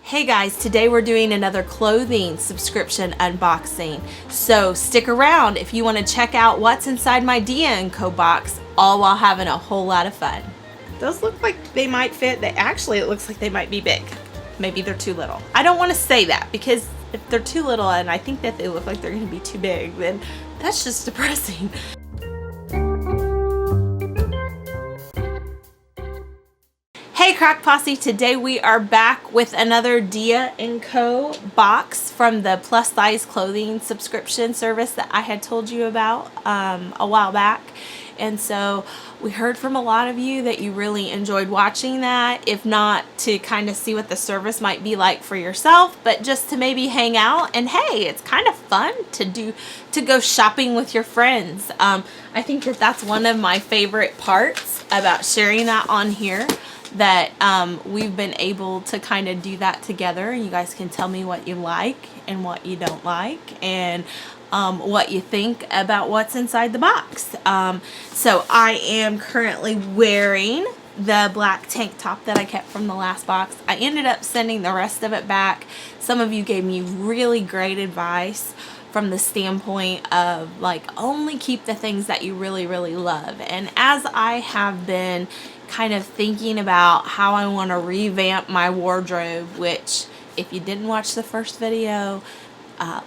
Hey guys, today we're doing another clothing subscription unboxing. So stick around if you want to check out what's inside my Dia & Co box, all while having a whole lot of fun. Those look like they might fit. Actually, it looks like they might be big. Maybe they're too little. I don't want to say that because if they're too little and I think that they look like they're going to be too big, then that's just depressing. Hey Crack Posse, today we are back with another Dia & Co box from the plus size clothing subscription service that I had told you about a while back. And so we heard from a lot of you that you really enjoyed watching that, if not to kind of see what the service might be like for yourself, but just to maybe hang out. And hey, it's kind of fun to go shopping with your friends. I think that that's one of my favorite parts about sharing that on here, that we've been able to kind of do that together. You guys can tell me what you like and what you don't like, and what you think about what's inside the box. So I am currently wearing the black tank top that I kept from the last box. I ended up sending the rest of it back. Some of you gave me really great advice from the standpoint of like, only keep the things that you really, really love. And as I have been kind of thinking about how I want to revamp my wardrobe, which if you didn't watch the first video,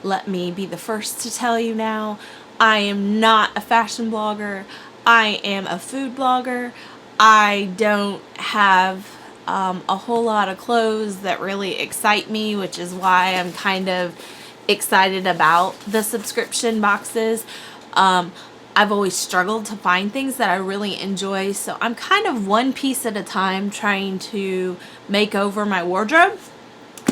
let me be the first to tell you now, I am not a fashion blogger. I am a food blogger. I don't have a whole lot of clothes that really excite me, which is why I'm kind of excited about the subscription boxes. I've always struggled to find things that I really enjoy, so I'm kind of one piece at a time trying to make over my wardrobe,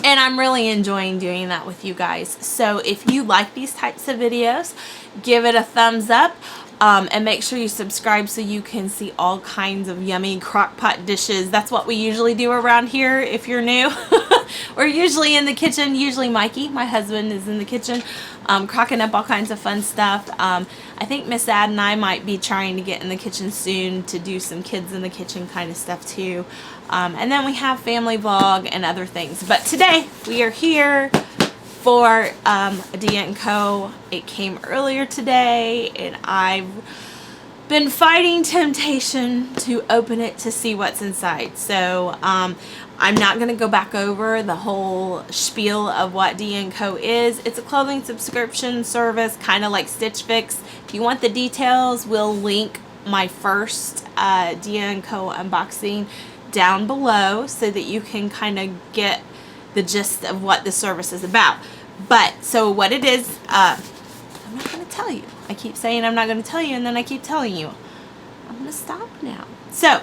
and I'm really enjoying doing that with you guys. So if you like these types of videos, give it a thumbs up, and make sure you subscribe so you can see all kinds of yummy crock pot dishes. That's what we usually do around here if you're new. We're usually in the kitchen. Usually Mikey, my husband, is in the kitchen crocking up all kinds of fun stuff. I think Miss Ad and I might be trying to get in the kitchen soon to do some kids in the kitchen kind of stuff too. And then we have family vlog and other things. But today we are here for a Dia & Co. It came earlier today, and I've been fighting temptation to open it to see what's inside. So I'm not going to go back over the whole spiel of what Dia & Co. is. It's a clothing subscription service, kind of like Stitch Fix. If you want the details, we'll link my first Dia & Co. unboxing down below so that you can kind of get the gist of what the service is about. But so what it is, I'm not going to tell you. I keep saying I'm not going to tell you, and then I keep telling you. I'm going to stop now. So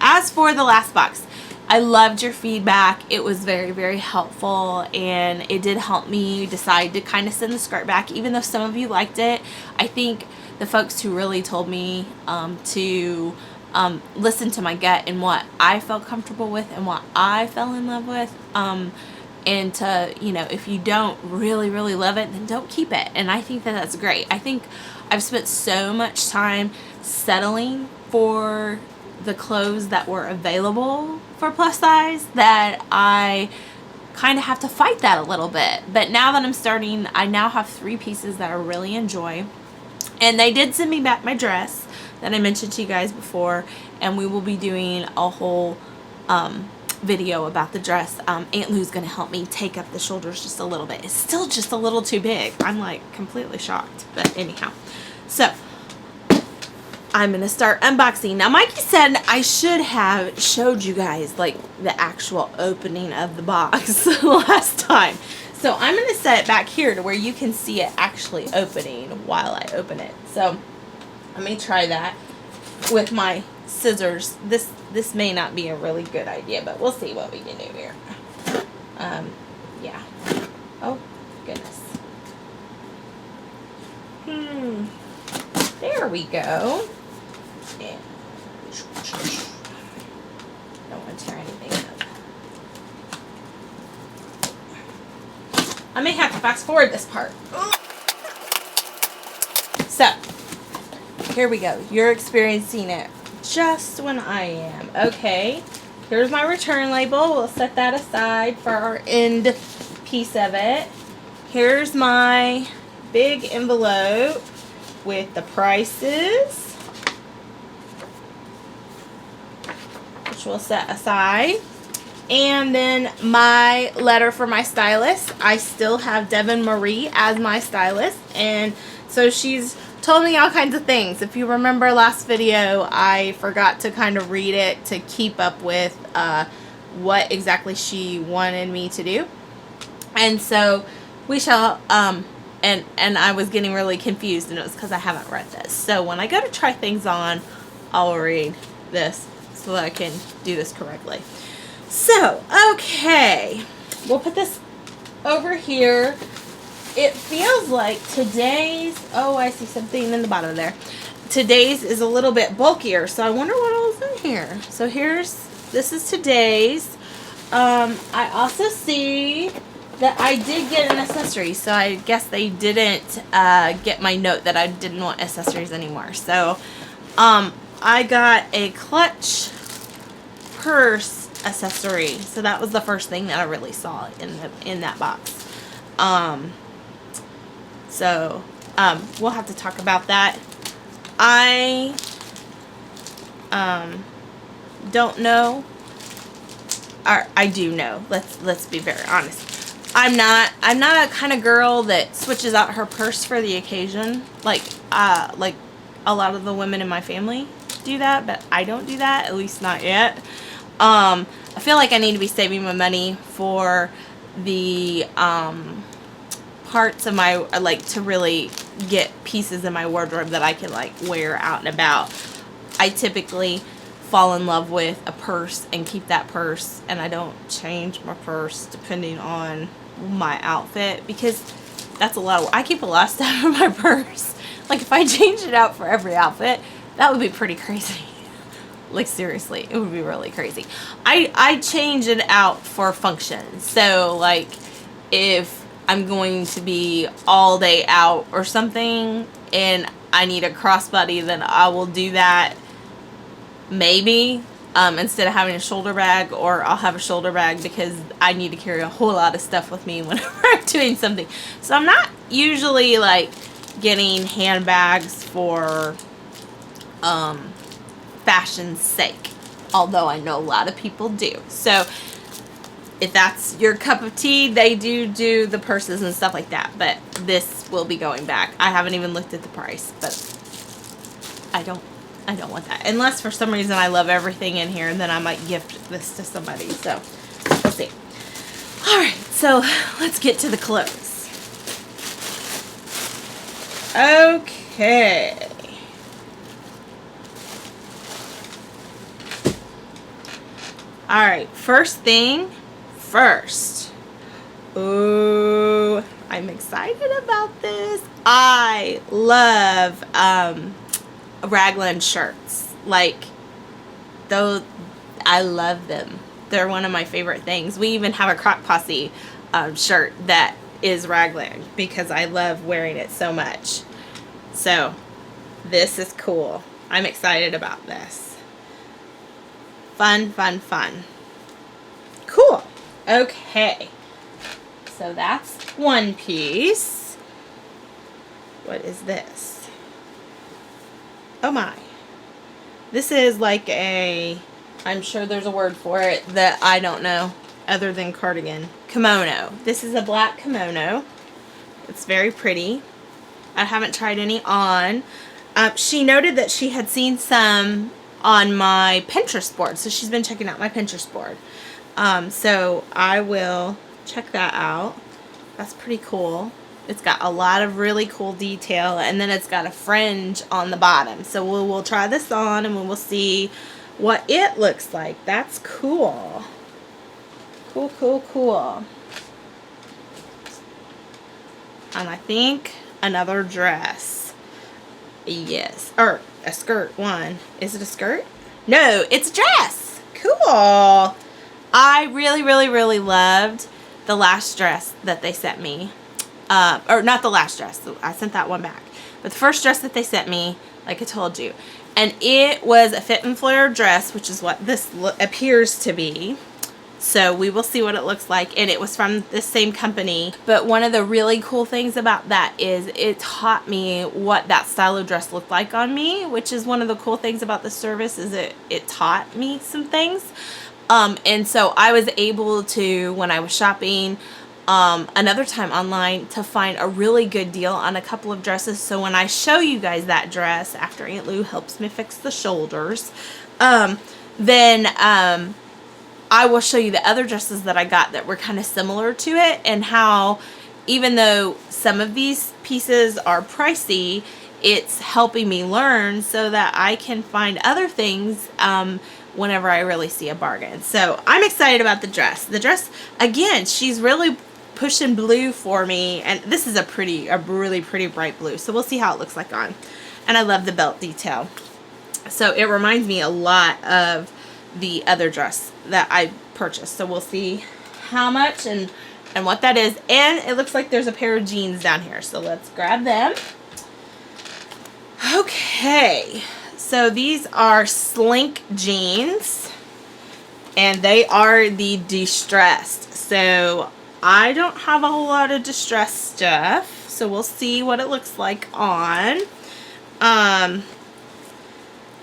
as for the last box, I loved your feedback. It was very, very helpful, and it did help me decide to kind of send the skirt back, even though some of you liked it. I think the folks who really told me to listen to my gut and what I felt comfortable with and what I fell in love with, and to, you know, if you don't really, really love it, then don't keep it. And I think that that's great. I think I've spent so much time settling for the clothes that were available for plus size that I kind of have to fight that a little bit. But now that I'm starting, I now have 3 pieces that I really enjoy. And they did send me back my dress that I mentioned to you guys before, and we will be doing a whole video about the dress. Aunt Lou's going to help me take up the shoulders just a little bit. It's still just a little too big. I'm like completely shocked. But anyhow, so I'm going to start unboxing. Now Mikey said I should have showed you guys like the actual opening of the box last time. So I'm going to set it back here to where you can see it actually opening while I open it. So let me try that with my scissors. This may not be a really good idea, but we'll see what we can do here. Yeah. Oh, goodness. There we go. And don't want to tear anything up. I may have to fast forward this part. So, here we go. You're experiencing it just when I am. Okay, here's my return label. We'll set that aside for our end piece of it. Here's my big envelope with the prices, which we'll set aside. And then my letter for my stylist. I still have Devin Marie as my stylist, and so she's told me all kinds of things. If you remember last video, I forgot to kind of read it to keep up with what exactly she wanted me to do. And so we shall, and I was getting really confused, and it was because I haven't read this. So when I go to try things on, I'll read this so that I can do this correctly. So, okay, we'll put this over here. It feels like today's, oh, I see something in the bottom there. Today's is a little bit bulkier, so I wonder what else is in here. So this is today's. I also see that I did get an accessory, so I guess they didn't get my note that I didn't want accessories anymore. So, I got a clutch purse accessory, so that was the first thing that I really saw in that box. We'll have to talk about that. I don't know, or I do know. Let's be very honest. I'm not a kind of girl that switches out her purse for the occasion. Like a lot of the women in my family do that, but I don't do that, at least not yet. I feel like I need to be saving my money for the parts of my, like, to really get pieces in my wardrobe that I can, like, wear out and about. I typically fall in love with a purse and keep that purse, and I don't change my purse depending on my outfit, because that's a lot of, I keep a lot of stuff in my purse. Like, if I change it out for every outfit, that would be pretty crazy. Like, seriously, it would be really crazy. I change it out for functions. So, like, if I'm going to be all day out or something and I need a crossbody, then I will do that maybe instead of having a shoulder bag, or I'll have a shoulder bag because I need to carry a whole lot of stuff with me whenever I'm doing something. So I'm not usually, like, getting handbags for fashion's sake, although I know a lot of people do. So if that's your cup of tea, they do the purses and stuff like that, but this will be going back. I haven't even looked at the price, but I don't want that, unless for some reason I love everything in here, and then I might gift this to somebody. So we'll see. All right, so let's get to the clothes. Okay. Alright, first thing first. Ooh, I'm excited about this. I love raglan shirts. Like, those, I love them. They're one of my favorite things. We even have a Crock Posse shirt that is raglan because I love wearing it so much. So, this is cool. I'm excited about this. Fun, fun, fun. Cool. Okay. So that's one piece. What is this? Oh my. This is like a, I'm sure there's a word for it that I don't know other than cardigan. Kimono. This is a black kimono. It's very pretty. I haven't tried any on. She noted that she had seen some on my Pinterest board, so she's been checking out my Pinterest board. So I will check that out. That's pretty cool. It's got a lot of really cool detail, and then it's got a fringe on the bottom. So we'll try this on and we'll see what it looks like. That's cool. Cool, cool, cool. And I think another dress. Yes. Or a skirt one. Is it a skirt? No, it's a dress. Cool. I really, really, really loved the last dress that they sent me. Or not the last dress. I sent that one back. But the first dress that they sent me, like I told you. And it was a fit and flare dress, which is what this appears to be. So we will see what it looks like. And it was from the same company. But one of the really cool things about that is it taught me what that style of dress looked like on me, which is one of the cool things about the service, is it taught me some things. And so I was able to, when I was shopping another time online, to find a really good deal on a couple of dresses. So when I show you guys that dress, after Aunt Lou helps me fix the shoulders, then I will show you the other dresses that I got that were kind of similar to it, and how even though some of these pieces are pricey, it's helping me learn so that I can find other things whenever I really see a bargain. So I'm excited about the dress. The dress, again, she's really pushing blue for me, and this is a really pretty bright blue. So we'll see how it looks like on. And I love the belt detail. So it reminds me a lot of the other dress that I purchased. So we'll see how much and what that is. And it looks like there's a pair of jeans down here. So let's grab them. Okay. So these are Slink jeans. And they are the distressed. So I don't have a whole lot of distressed stuff. So we'll see what it looks like on.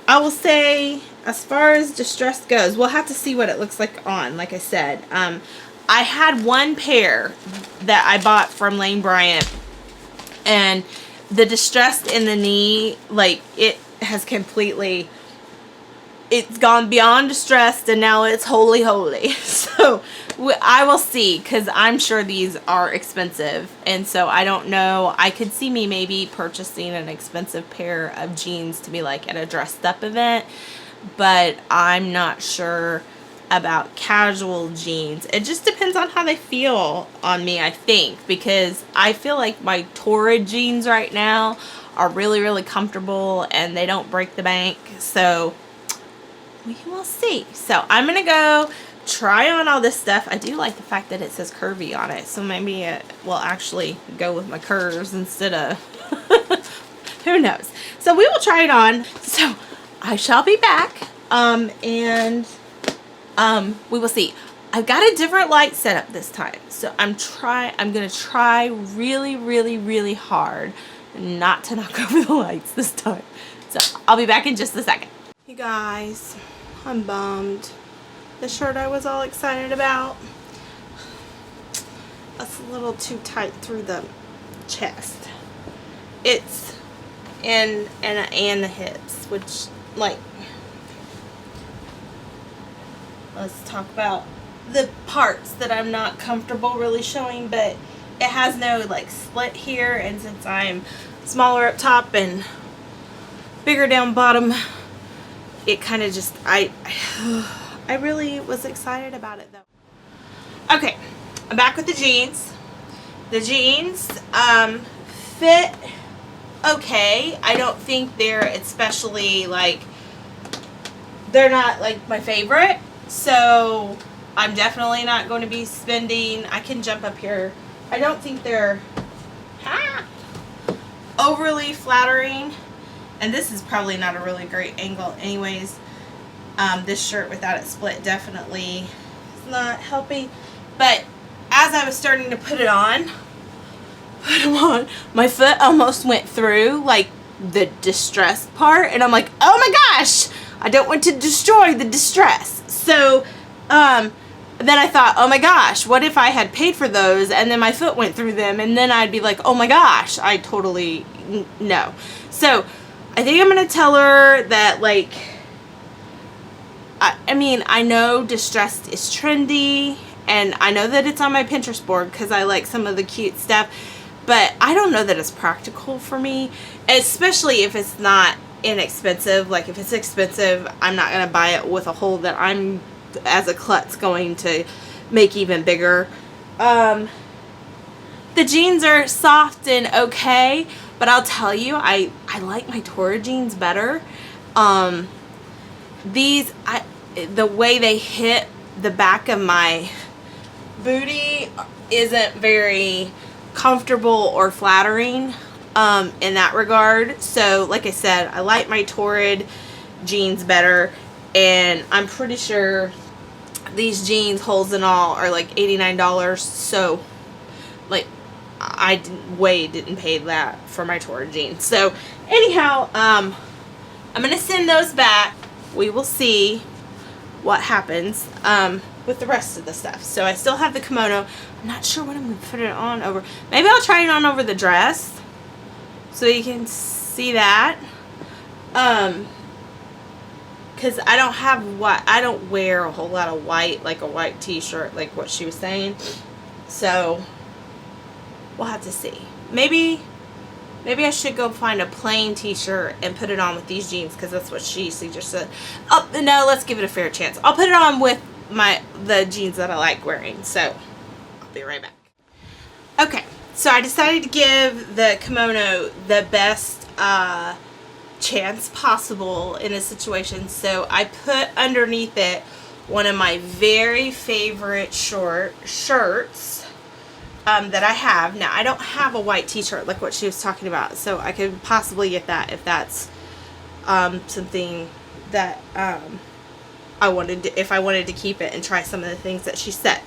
I will say, as far as distress goes, we'll have to see what it looks like on. Like I said, I had one pair that I bought from Lane Bryant, and the distress in the knee, like, it has completely, it's gone beyond distressed, and now it's holy holy. So I will see, because I'm sure these are expensive, and so I don't know. I could see me maybe purchasing an expensive pair of jeans to be like at a dressed up event, but I'm not sure about casual jeans. It just depends on how they feel on me, I think, because I feel like my Torrid jeans right now are really, really comfortable, and they don't break the bank. So we will see. So I'm gonna go try on all this stuff. I do like the fact that it says curvy on it, so maybe it will actually go with my curves instead of who knows. So we will try it on. So I shall be back, and we will see. I've got a different light setup this time, so I'm gonna try really, really, really hard not to knock over the lights this time. So I'll be back in just a second. You guys, I'm bummed. The shirt I was all excited about, it's a little too tight through the chest. It's and the hips, which, like, let's talk about the parts that I'm not comfortable really showing, but it has no, like, split here, and since I'm smaller up top and bigger down bottom, it kind of just, I really was excited about it though. Okay, I'm back with the jeans. The jeans fit okay. I don't think they're especially, like, they're not like my favorite, so I'm definitely not going to be spending, I can jump up here. I don't think they're overly flattering, and this is probably not a really great angle anyways. This shirt without it split definitely is not helping, but as I was starting to put them on, my foot almost went through, like, the distressed part, and I'm like, oh my gosh, I don't want to destroy the distress. So then I thought, oh my gosh, what if I had paid for those and then my foot went through them, and then I'd be like, oh my gosh, I totally no. So I think I'm gonna tell her that, like, I mean, I know distressed is trendy, and I know that it's on my Pinterest board because I like some of the cute stuff, but I don't know that it's practical for me, especially if it's not inexpensive. Like, if it's expensive, I'm not going to buy it with a hole that I'm, as a klutz, going to make even bigger. The jeans are soft and okay, but I'll tell you, I like my Torrid jeans better. These, the way they hit the back of my booty isn't very comfortable or flattering in that regard. So like I said, I like my Torrid jeans better. And I'm pretty sure these jeans, holes and all, are like $89. So, like, I didn't pay that for my torrid jeans. So, anyhow, I'm going to send those back. We will see what happens with the rest of the stuff. So, I still have the kimono. I'm not sure what I'm going to put it on over. Maybe I'll try it on over the dress so you can see that. Because I don't wear a whole lot of white, like a white t-shirt, like what she was saying. So, we'll have to see. Maybe I should go find a plain t-shirt and put it on with these jeans, because that's what she suggested. Oh, no, let's give it a fair chance. I'll put it on with the jeans that I like wearing. So, I'll be right back. Okay, so I decided to give the kimono the best chance possible in a situation. So I put underneath it one of my very favorite shirts that I have. Now, I don't have a white t-shirt like what she was talking about, so I could possibly get that if that's something that if I wanted to keep it and try some of the things that she said.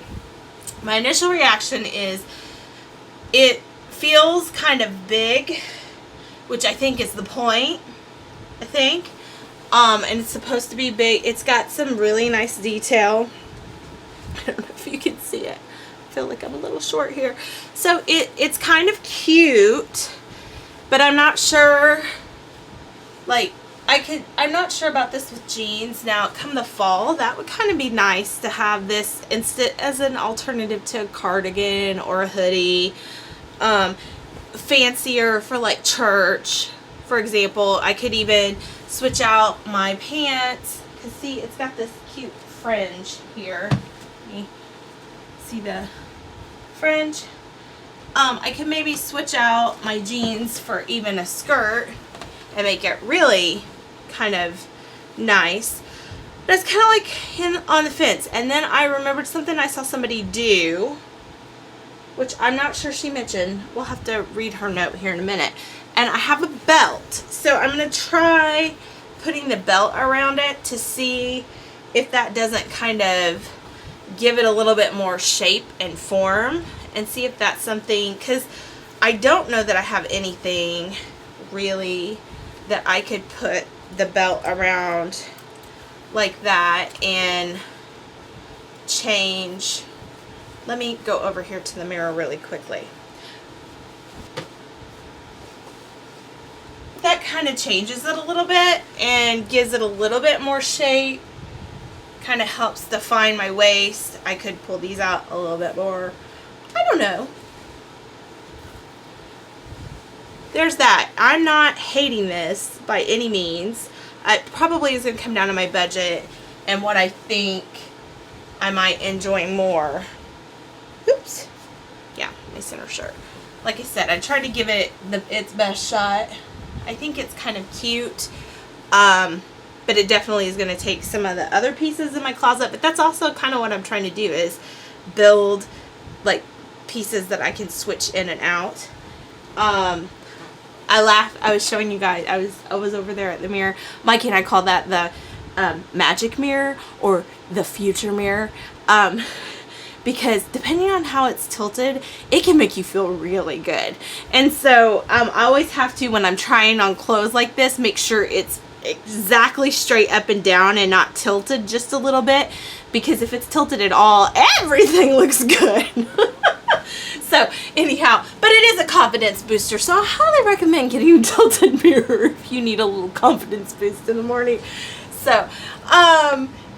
My initial reaction is it feels kind of big, which I think is the point. And it's supposed to be big. It's got some really nice detail. I don't know if you can see it. I feel like I'm a little short here. So it's kind of cute, but I'm not sure, like, I'm not sure about this with jeans. Now, come the fall, that would kind of be nice to have this as an alternative to a cardigan or a hoodie. Fancier for like church, for example. I could even switch out my pants, because see, it's got this cute fringe here. Let me see the fringe. I could maybe switch out my jeans for even a skirt and make it really kind of nice. But it's kind of like on the fence. And then I remembered something I saw somebody do, which I'm not sure she mentioned. We'll have to read her note here in a minute. And I have a belt. So I'm going to try putting the belt around it to see if that doesn't kind of give it a little bit more shape and form, and see if that's something, because I don't know that I have anything really that I could put the belt around like that and change. Let me go over here to the mirror really quickly. That kind of changes it a little bit and gives it a little bit more shape. Kind of helps define my waist. I could pull these out a little bit more. I don't know. There's that. I'm not hating this by any means. It probably is going to come down to my budget and what I think I might enjoy more. Oops. Yeah, my center shirt. Like I said, I tried to give it its best shot. I think it's kind of cute. But it definitely is going to take some of the other pieces in my closet. But that's also kind of what I'm trying to do, is build like pieces that I can switch in and out. I laughed. I was showing you guys. I was over there at the mirror. Mikey and I call that the magic mirror or the future mirror. Because depending on how it's tilted, it can make you feel really good. And so I always have to, when I'm trying on clothes like this, make sure it's exactly straight up and down and not tilted just a little bit. Because if it's tilted at all, everything looks good. So anyhow, but it is a confidence booster. So I highly recommend getting a tilted mirror if you need a little confidence boost in the morning. So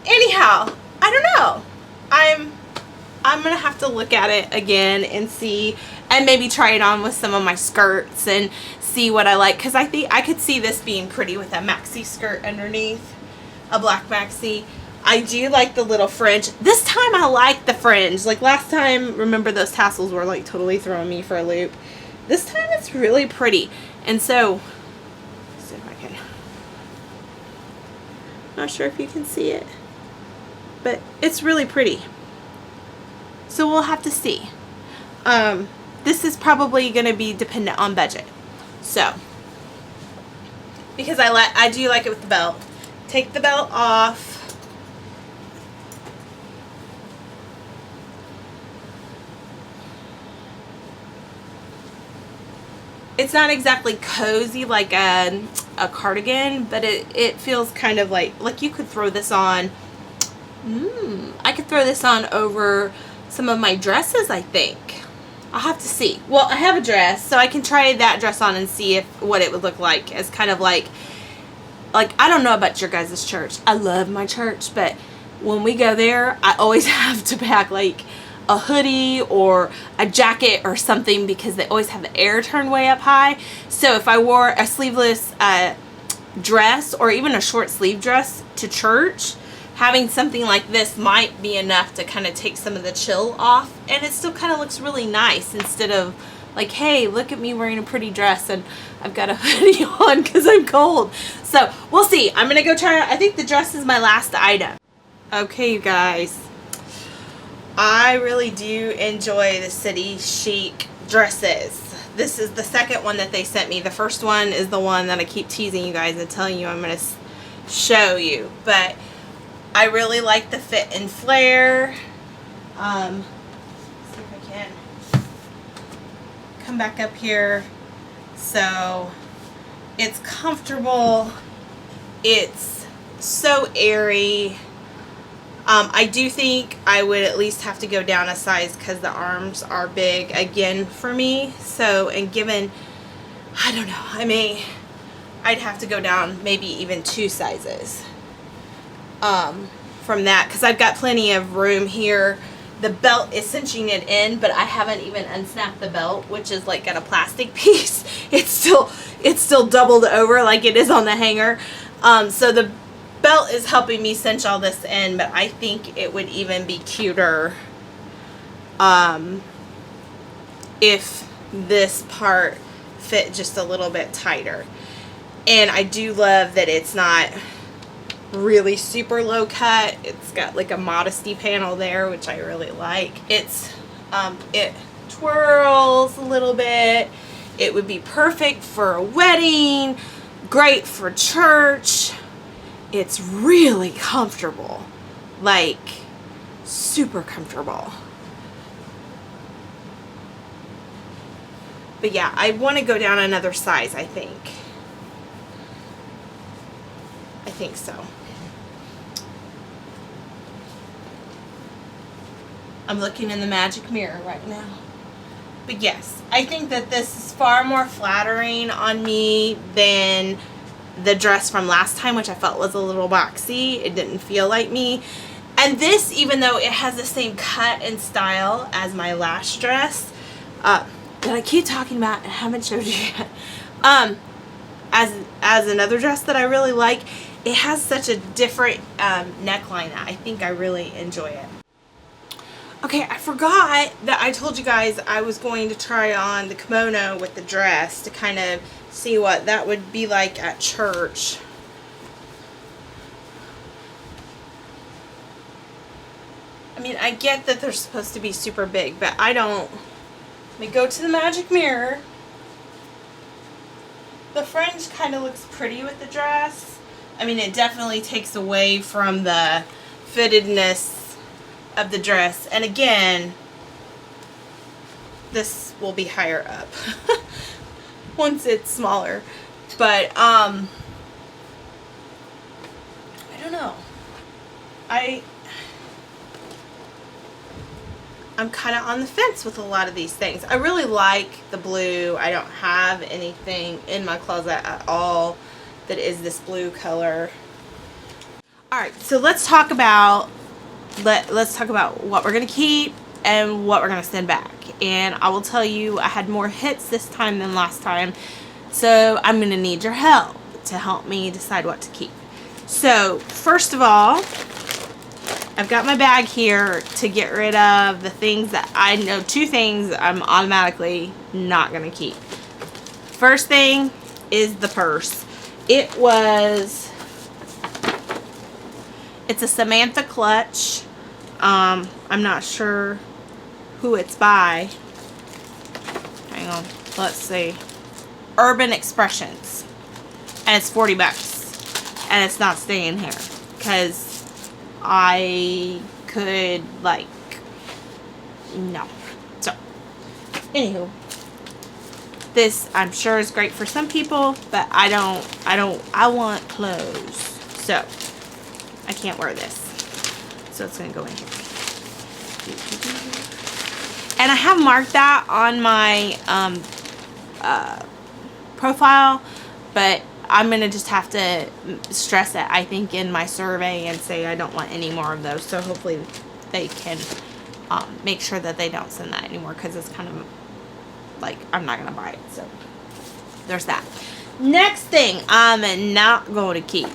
anyhow, I don't know. I'm going to have to look at it again and see, and maybe try it on with some of my skirts and see what I like. Because I think I could see this being pretty with a maxi skirt underneath, a black maxi. I do like the little fringe. This time I like the fringe. Like last time, remember those tassels were like totally throwing me for a loop. This time it's really pretty. And so, let's see if I can. Not sure if you can see it, but it's really pretty. So we'll have to see. This is probably going to be dependent on budget. So, because I do like it with the belt. take the belt off. It's not exactly cozy like a cardigan, but it feels kind of like you could throw this on. I could throw this on over some of my dresses, I think. I'll have to see. Well, I have a dress, so I can try that dress on and see what it would look like as kind of like I don't know about your guys' church. I love my church, but when we go there, I always have to pack like a hoodie or a jacket or something because they always have the air turned way up high. So if I wore a sleeveless dress or even a short sleeve dress to church, having something like this might be enough to kind of take some of the chill off, and it still kind of looks really nice instead of like, hey, look at me wearing a pretty dress and I've got a hoodie on because I'm cold. So we'll see. I'm gonna go try. I think the dress is my last item. Okay, you guys, I really do enjoy the City Chic dresses. This is the second one that they sent me. The first one is the one that I keep teasing you guys and telling you I'm gonna show you, but I really like the fit and flare. See if I can come back up here. So it's comfortable. It's so airy. I do think I would at least have to go down a size because the arms are big again for me. So, and given, I don't know, I'd have to go down maybe even 2 sizes. From that, because I've got plenty of room here. The belt is cinching it in, but I haven't even unsnapped the belt, which is like got a plastic piece. It's still doubled over like it is on the hanger. So the belt is helping me cinch all this in, but I think it would even be cuter if this part fit just a little bit tighter. And I do love that it's not really super low cut. It's got like a modesty panel there, which I really like. It's it twirls a little bit. It would be perfect for a wedding, great for church. It's really comfortable, like super comfortable. But yeah, I want to go down another size, I think so. I'm looking in the magic mirror right now. But yes, I think that this is far more flattering on me than the dress from last time, which I felt was a little boxy. It didn't feel like me. And this, even though it has the same cut and style as my last dress, that I keep talking about and haven't showed you yet, as another dress that I really like, it has such a different neckline that I think I really enjoy it. Okay, I forgot that I told you guys I was going to try on the kimono with the dress to kind of see what that would be like at church. I mean, I get that they're supposed to be super big, but I don't. Let me go to the magic mirror. The fringe kind of looks pretty with the dress. I mean, it definitely takes away from the fittedness of the dress. And again, this will be higher up once it's smaller. But I don't know. I'm kind of on the fence with a lot of these things. I really like the blue. I don't have anything in my closet at all that is this blue color. Alright, so let's talk about what we're gonna keep and what we're gonna send back. And I will tell you, I had more hits this time than last time, so I'm gonna need your help to help me decide what to keep. So first of all, I've got my bag here to get rid of the things that I know. 2 things I'm automatically not gonna keep. First thing is the purse. It's a Samantha clutch. I'm not sure who it's by. Hang on, let's see. Urban Expressions. And it's $40. and it's not staying here because I could, like, no. So, anywho, this I'm sure is great for some people, but I want clothes, so I can't wear this. So it's gonna go in here. And I have marked that on my profile, but I'm going to just have to stress it, I think, in my survey and say I don't want any more of those. So hopefully they can make sure that they don't send that anymore, because it's kind of like I'm not going to buy it. So there's that. Next thing I'm not going to keep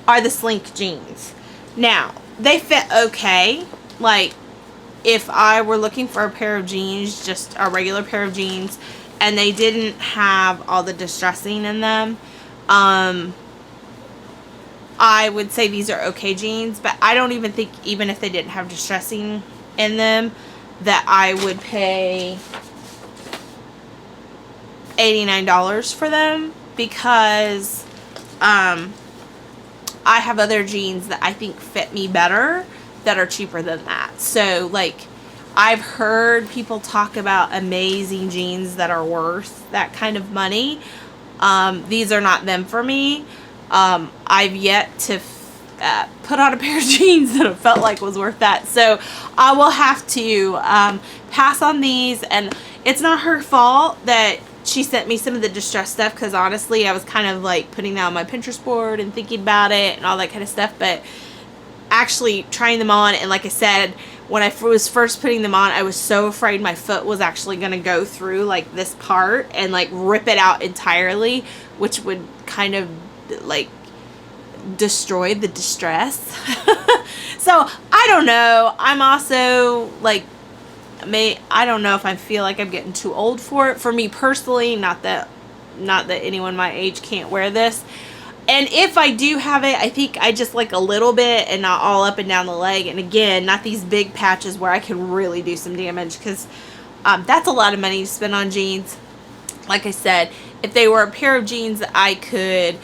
are the Slink jeans. Now, they fit okay. Like, if I were looking for a pair of jeans, just a regular pair of jeans, and they didn't have all the distressing in them, I would say these are okay jeans. But I don't even think, even if they didn't have distressing in them, that I would pay $89 for them, because I have other jeans that I think fit me better that are cheaper than that. So, like, I've heard people talk about amazing jeans that are worth that kind of money. These are not them for me. I've yet to put on a pair of jeans that I felt like was worth that. So I will have to pass on these. And it's not her fault that she sent me some of the distressed stuff, because honestly I was kind of like putting that on my Pinterest board and thinking about it and all that kind of stuff. But actually trying them on, and like I said, when I was first putting them on, I was so afraid my foot was actually going to go through like this part and like rip it out entirely, which would kind of like destroy the distress. So I don't know. I'm also like, I don't know if I feel like I'm getting too old for it. For me personally, not that anyone my age can't wear this. And if I do have it, I think I just like a little bit and not all up and down the leg. And again, not these big patches where I can really do some damage, because that's a lot of money to spend on jeans. Like I said, if they were a pair of jeans that I could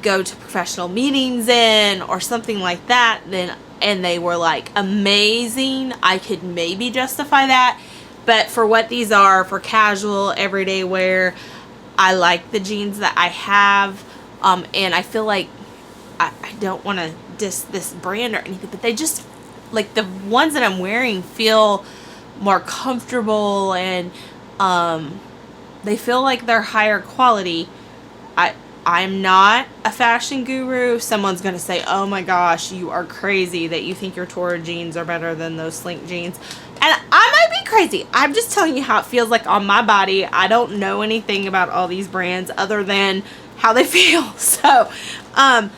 go to professional meetings in or something like that, then, and they were like amazing, I could maybe justify that. But for what these are, for casual everyday wear, I like the jeans that I have. And I feel like I don't want to diss this brand or anything, but they just, like, the ones that I'm wearing feel more comfortable, and they feel like they're higher quality. I'm not a fashion guru. Someone's going to say, oh my gosh, you are crazy that you think your Torah jeans are better than those Slink jeans. And I might be crazy. I'm just telling you how it feels like on my body. I don't know anything about all these brands other than how they feel. So I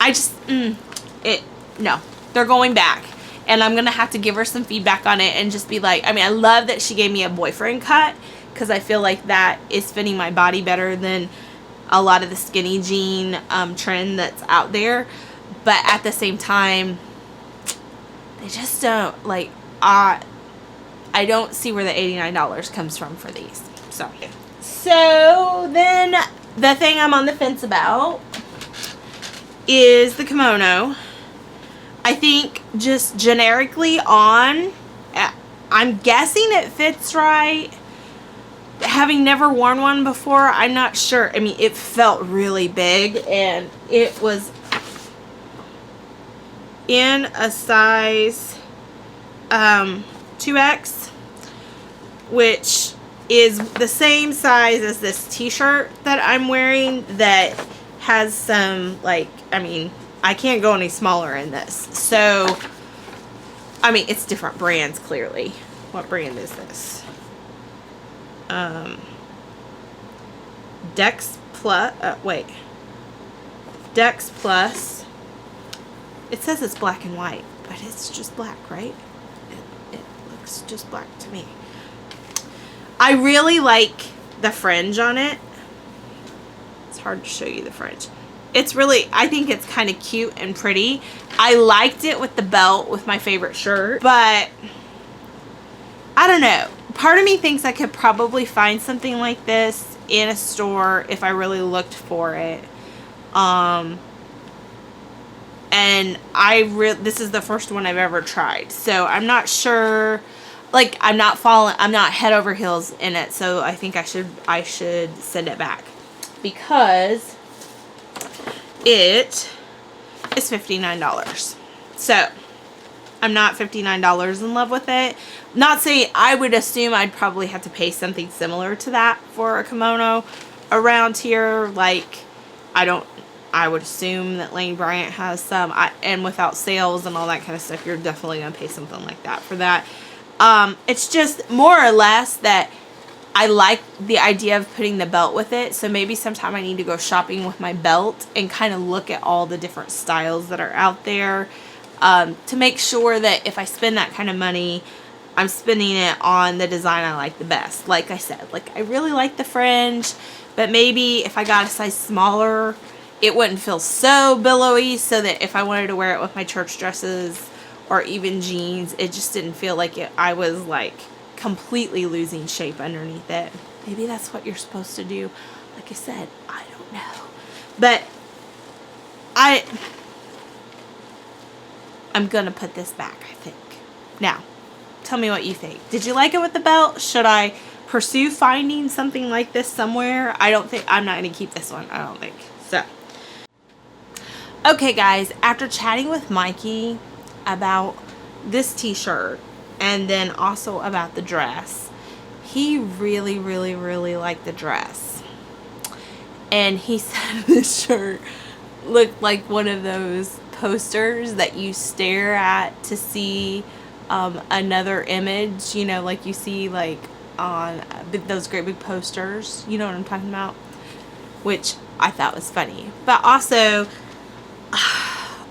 just no, they're going back, and I'm gonna have to give her some feedback on it and just be like, I mean, I love that she gave me a boyfriend cut, because I feel like that is fitting my body better than a lot of the skinny jean trend that's out there. But at the same time, they just don't, like, I don't see where the $89 comes from for these. So then the thing I'm on the fence about is the kimono. I think just generically on, I'm guessing it fits right. Having never worn one before, I'm not sure. I mean, it felt really big, and it was in a size 2X, which is the same size as this t-shirt that I'm wearing that has some, like, I mean, I can't go any smaller in this. So, I mean, it's different brands, clearly. What brand is this? Dex Plus, Dex Plus. It says it's black and white, but it's just black, right? It looks just black to me. I really like the fringe on it. It's hard to show you the fringe. It's really, I think it's kind of cute and pretty. I liked it with the belt with my favorite shirt, but I don't know. Part of me thinks I could probably find something like this in a store if I really looked for it. and this is the first one I've ever tried, so I'm not sure, like, I'm not head over heels in it, so I think I should send it back because it is $59. So I'm not $59 in love with it. Not saying, I would assume I'd probably have to pay something similar to that for a kimono around here. Like, I would assume that Lane Bryant has some, and without sales and all that kind of stuff, you're definitely going to pay something like that for that. It's just more or less that I like the idea of putting the belt with it. So maybe sometime I need to go shopping with my belt and kind of look at all the different styles that are out there, to make sure that if I spend that kind of money, I'm spending it on the design I like the best. Like I said, like, I really like the fringe, but maybe if I got a size smaller, it wouldn't feel so billowy, so that if I wanted to wear it with my church dresses or even jeans, it just didn't feel like I was like completely losing shape underneath it. Maybe that's what you're supposed to do. Like I said, I don't know. But I'm gonna put this back, I think. Now, tell me what you think. Did you like it with the belt? Should I pursue finding something like this somewhere? I'm not gonna keep this one, I don't think. So, okay guys, after chatting with Mikey about this t-shirt and then also about the dress, he really, really, really liked the dress. And he said this shirt looked like one of those posters that you stare at to see another image, you know, like you see like on those great big posters, you know what I'm talking about, which I thought was funny. But also,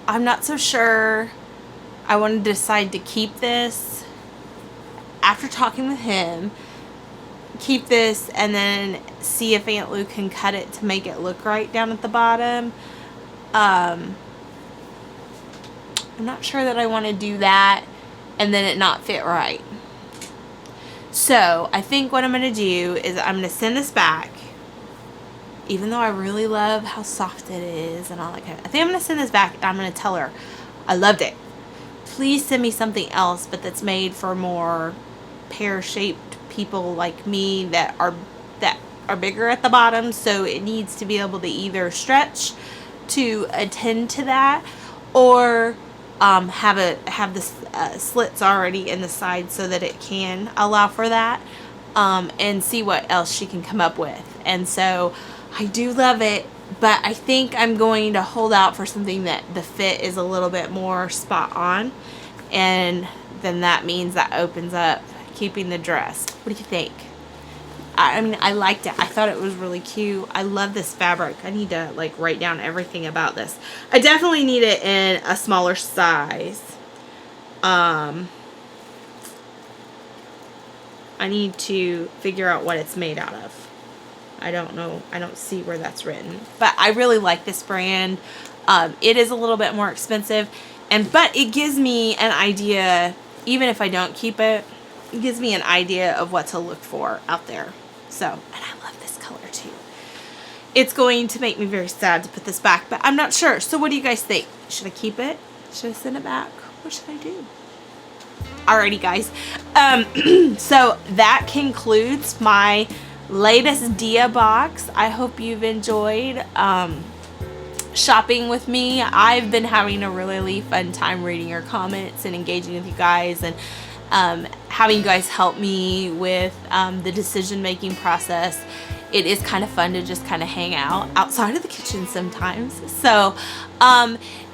I'm not so sure I want to decide to keep this. After talking with him, keep this and then see if Aunt Lou can cut it to make it look right down at the bottom. I'm not sure that I want to do that and then it not fit right. So I think what I'm going to do is I'm going to send this back, even though I really love how soft it is and all that kind of. I think I'm going to send this back and I'm going to tell her I loved it. Please send me something else, but that's made for more pear-shaped people like me that are bigger at the bottom, so it needs to be able to either stretch to attend to that, or have the slits already in the side so that it can allow for that, and see what else she can come up with. And so I do love it, but I think I'm going to hold out for something that the fit is a little bit more spot on, and then that means that opens up keeping the dress. What do you think? I mean, I liked it. I thought it was really cute. I love this fabric. I need to like write down everything about this. I definitely need it in a smaller size. I need to figure out what it's made out of. I don't know. I don't see where that's written. But I really like this brand. It is a little bit more expensive, but it gives me an idea, even if I don't keep it, it gives me an idea of what to look for out there. So, and I love this color too. It's going to make me very sad to put this back, but I'm not sure. So what do you guys think? Should I keep it? Should I send it back? What should I do? Alrighty guys. So that concludes my latest Dia box. I hope you've enjoyed shopping with me. I've been having a really fun time reading your comments and engaging with you guys, and having you guys help me with the decision-making process. It is kind of fun to just kind of hang out outside of the kitchen sometimes. So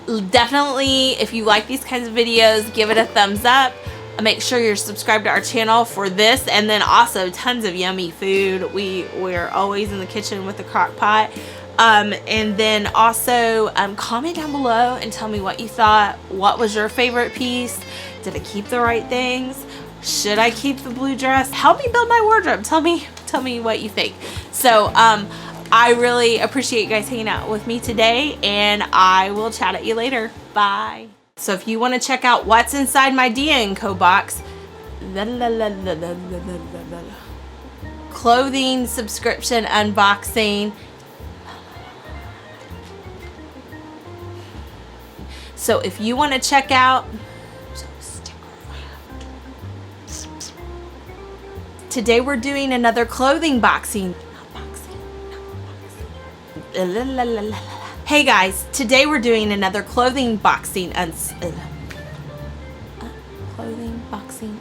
definitely, if you like these kinds of videos, give it a thumbs up. Make sure you're subscribed to our channel for this, and then also tons of yummy food. We're always in the kitchen with the crock pot. And then also comment down below and tell me what you thought. What was your favorite piece? Did I keep the right things? Should I keep the blue dress? Help me build my wardrobe. Tell me what you think. So I really appreciate you guys hanging out with me today, and I will chat at you later. Bye. So if you want to check out what's inside my Dia & Co box, clothing subscription unboxing, So if you want to check out, today we're doing another clothing boxing. Hey guys, today we're doing another clothing boxing clothing boxing